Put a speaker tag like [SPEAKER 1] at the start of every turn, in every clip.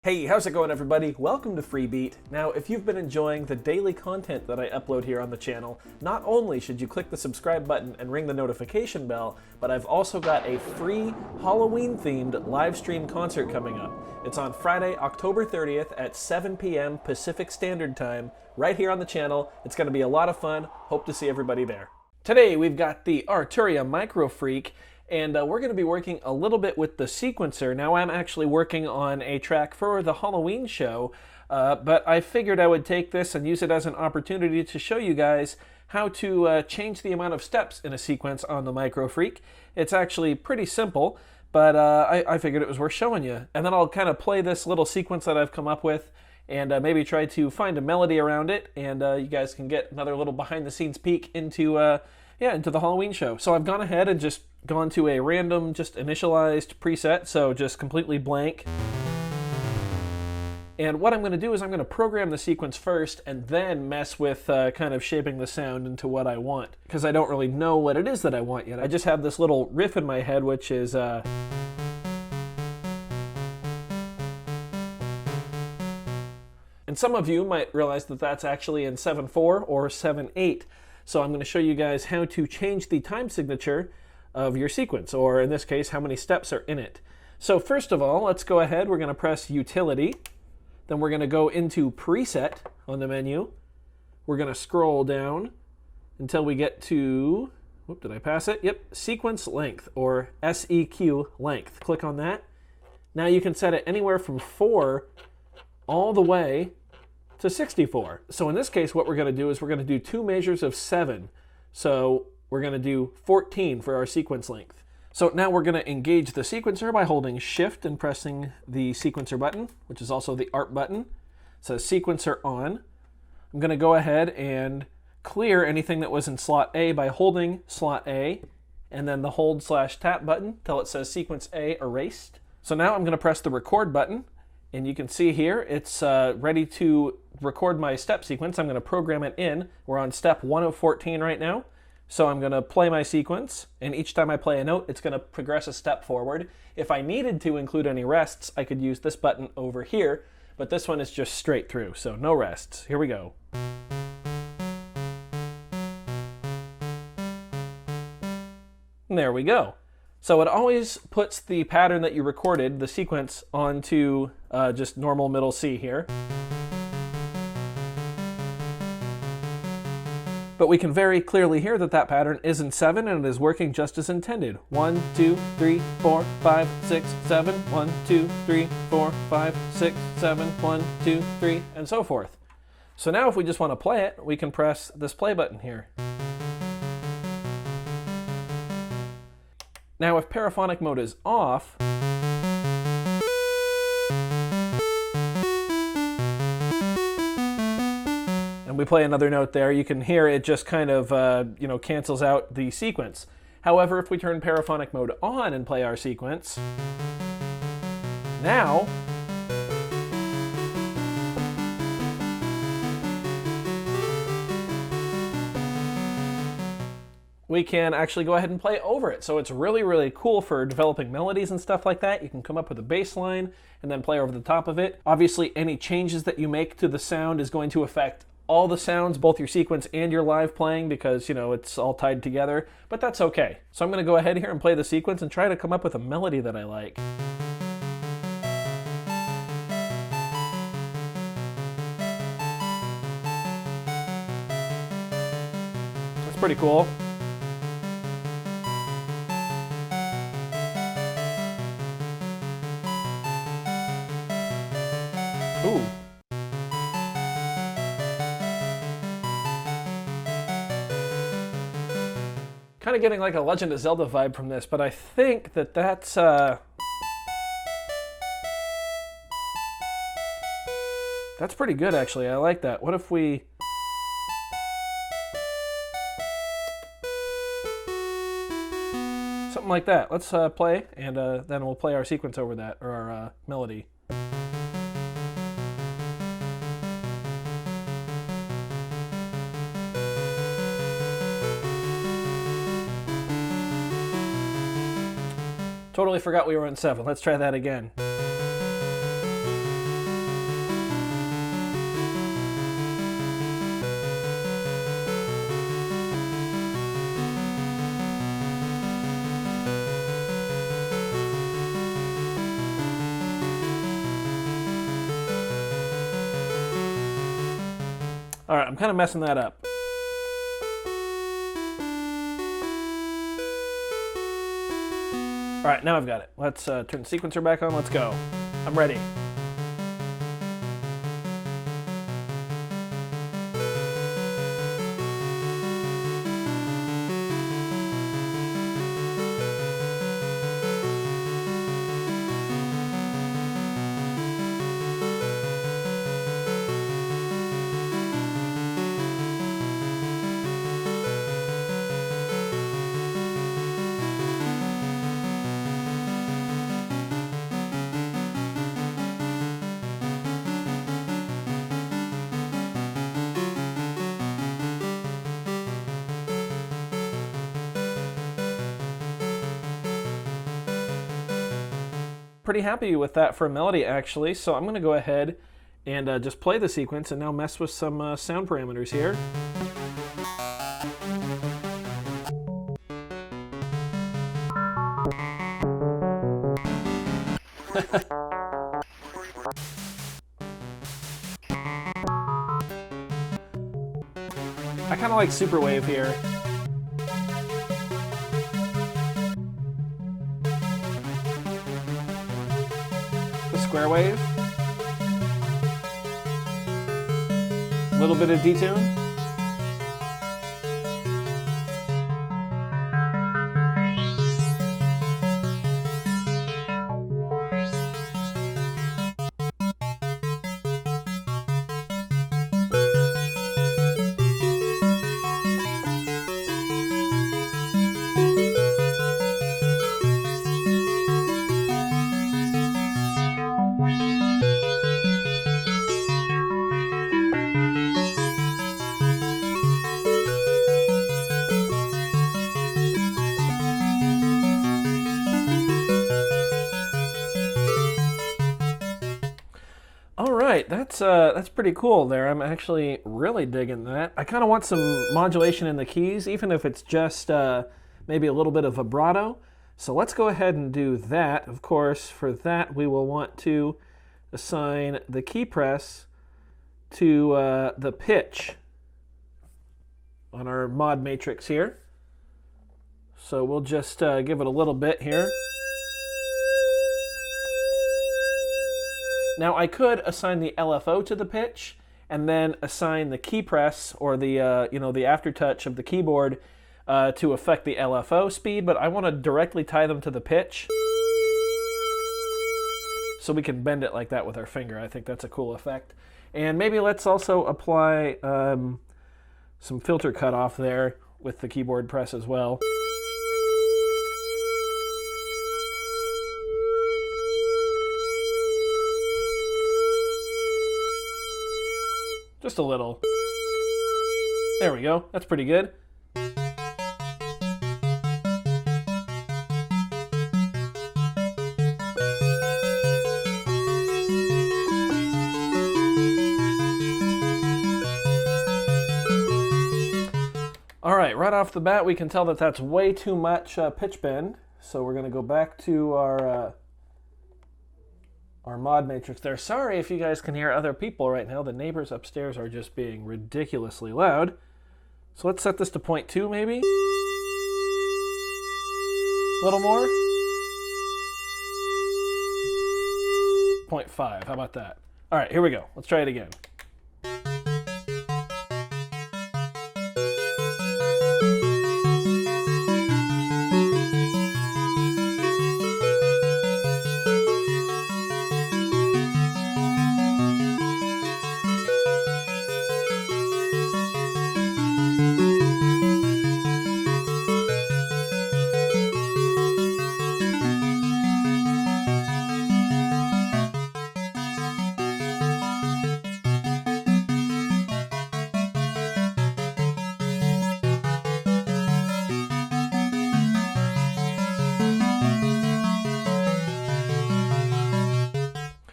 [SPEAKER 1] Hey, how's it going everybody? Welcome to Freebeat. Now, if you've been enjoying the daily content that I upload here on the channel, not only should you click the subscribe button and ring the notification bell, but I've also got a free Halloween-themed live stream concert coming up. It's on Friday, October 30th at 7 p.m. Pacific Standard Time, right here on the channel. It's going to be a lot of fun. Hope to see everybody there. Today, we've got the Arturia Microfreak, and we're going to be working a little bit with the sequencer. Now I'm actually working on a track for the Halloween show, but I figured I would take this and use it as an opportunity to show you guys how to change the amount of steps in a sequence on the Microfreak. It's actually pretty simple, but I figured it was worth showing you. And then I'll kind of play this little sequence that I've come up with and maybe try to find a melody around it, and you guys can get another little behind-the-scenes peek into into the Halloween show. So I've gone ahead and just gone to a random, just initialized preset, so just completely blank. And what I'm going to do is I'm going to program the sequence first and then mess with kind of shaping the sound into what I want, because I don't really know what it is that I want yet. I just have this little riff in my head, which is and some of you might realize that that's actually in 7/4 or 7/8. So I'm going to show you guys how to change the time signature of your sequence, or in this case, how many steps are in it. So first of all, let's go ahead. We're going to press Utility. Then we're going to go into Preset on the menu. We're going to scroll down until we get to, whoop, did I pass it? Yep, Sequence Length, or SEQ Length. Click on that. Now you can set it anywhere from 4 all the way to 64. So in this case, what we're going to do is we're going to do 2 measures of 7. So we're going to do 14 for our sequence length. So now we're going to engage the sequencer by holding Shift and pressing the sequencer button, which is also the ARP button. It says sequencer on. I'm going to go ahead and clear anything that was in slot A by holding slot A and then the hold/tap button till it says sequence A erased. So now I'm going to press the record button. And you can see here, it's ready to record my step sequence. I'm going to program it in. We're on step 1 of 14 right now. So I'm going to play my sequence, and each time I play a note, it's going to progress a step forward. If I needed to include any rests, I could use this button over here, but this one is just straight through, so no rests. Here we go. And there we go. So it always puts the pattern that you recorded, the sequence, onto just normal middle C here. But we can very clearly hear that that pattern is in 7 and it is working just as intended. 1, 2, 3, 4, 5, 6, 7, 1, 2, 3, 4, 5, 6, 7, 1, 2, 3, and so forth. So now if we just want to play it, we can press this play button here. Now if paraphonic mode is off, and we play another note there, you can hear it just kind of cancels out the sequence. However, if we turn paraphonic mode on and play our sequence, now we can actually go ahead and play over it. So it's really, really cool for developing melodies and stuff like that. You can come up with a bass line and then play over the top of it. Obviously, any changes that you make to the sound is going to affect all the sounds, both your sequence and your live playing, because, you know, it's all tied together, but that's okay. So I'm going to go ahead here and play the sequence and try to come up with a melody that I like. That's pretty cool. Ooh. Kind of getting like a Legend of Zelda vibe from this, but I think that that's pretty good actually. I like that. What if we something like that? Let's play, and then we'll play our sequence over that, or our melody. Totally forgot we were in 7. Let's try that again. All right, I'm kind of messing that up. All right, now I've got it. Let's turn the sequencer back on. Let's go. I'm ready. Pretty happy with that for a melody, actually, so I'm going to go ahead and just play the sequence and now mess with some sound parameters here. I kind of like Superwave here. Square wave, a little bit of detune. All right, that's pretty cool there. I'm actually really digging that. I kind of want some modulation in the keys, even if it's just maybe a little bit of vibrato. So let's go ahead and do that. Of course, for that we will want to assign the key press to the pitch on our mod matrix here. So we'll just give it a little bit here. Now I could assign the LFO to the pitch and then assign the key press or the the aftertouch of the keyboard to affect the LFO speed, but I want to directly tie them to the pitch so we can bend it like that with our finger. I think that's a cool effect. And maybe let's also apply some filter cutoff there with the keyboard press as well. Just a little. There we go. That's pretty good. All right, right off the bat, we can tell that that's way too much pitch bend. So we're going to go back to our mod matrix there. Sorry if you guys can hear other people right now. The neighbors upstairs are just being ridiculously loud. So let's set this to 0.2 maybe. A little more. 0.5, how about that? All right, here we go. Let's try it again.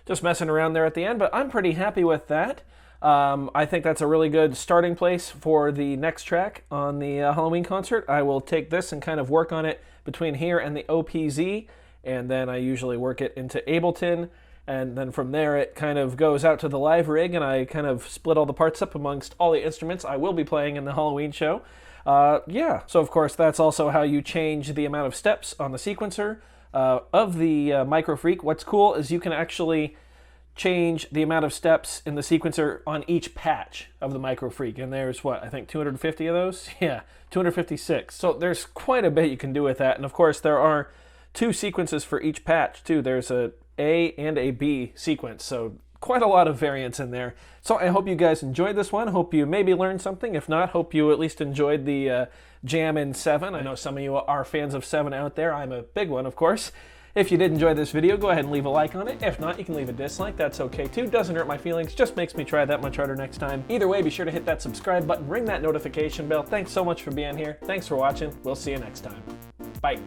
[SPEAKER 1] Just messing around there at the end, but I'm pretty happy with that. I think that's a really good starting place for the next track on the Halloween concert. I will take this and kind of work on it between here and the OPZ, and then I usually work it into Ableton, And then from there, it kind of goes out to the live rig, and I kind of split all the parts up amongst all the instruments I will be playing in the Halloween show. Yeah, so of course, that's also how you change the amount of steps on the sequencer of the Microfreak. What's cool is you can actually change the amount of steps in the sequencer on each patch of the Microfreak. And there's what, I think 250 of those? Yeah, 256. So there's quite a bit you can do with that. And of course, there are 2 sequences for each patch too. There's a and a B sequence, so quite a lot of variance in there. So I hope you guys enjoyed this one. Hope you maybe learned something. If not, hope you at least enjoyed the jam in 7. I know some of you are fans of 7 out there. I'm a big one, of course. If you did enjoy this video, go ahead and leave a like on it. If not, you can leave a dislike. That's okay too. Doesn't hurt my feelings, just makes me try that much harder next time. Either way, be sure to hit that subscribe button, ring that notification bell. Thanks so much for being here. Thanks for watching. We'll see you next time. Bye.